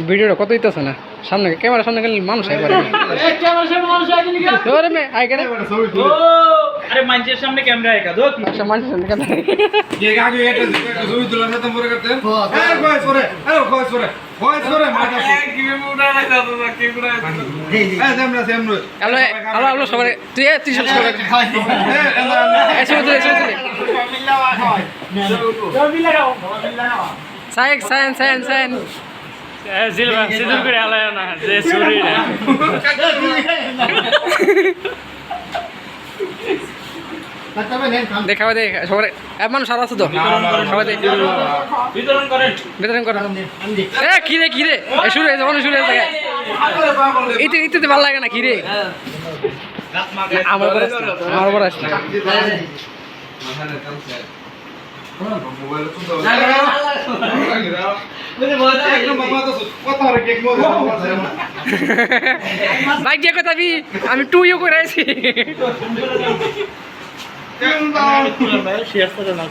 ভিডিওটা কত দিতেছে না সামনে ক্যামেরার সামনে গেলে মানুষ আই পারে আরে মানুষের সামনে ক্যামেরা আইকা দো আচ্ছা মানুষের সামনে ক্যামেরা ये आगे एक जूई दुल्हन में तुम पूरा करते हैं कोई सोरे माता की मुड़ा ना जाता था की मुड़ा सेम হ্যালো হ্যালো হ্যালো সবাই তুই সব সবাই এসে তুই সাইন জিলবা সিদ্ধ করে আলায় না যে চুরি না দেখাবে দেখ সবাই মানুষ আর আছে তো সবাই বিতরণ করেন এ কিরে শুরু হয়েছে শুরু হয়েছে ইতে ভালো লাগে না কিরে আমার বড় আসছে मोबाइल तो বাইক দিয়ে কথা আমি টুইও করে আছি শেয়ার করে না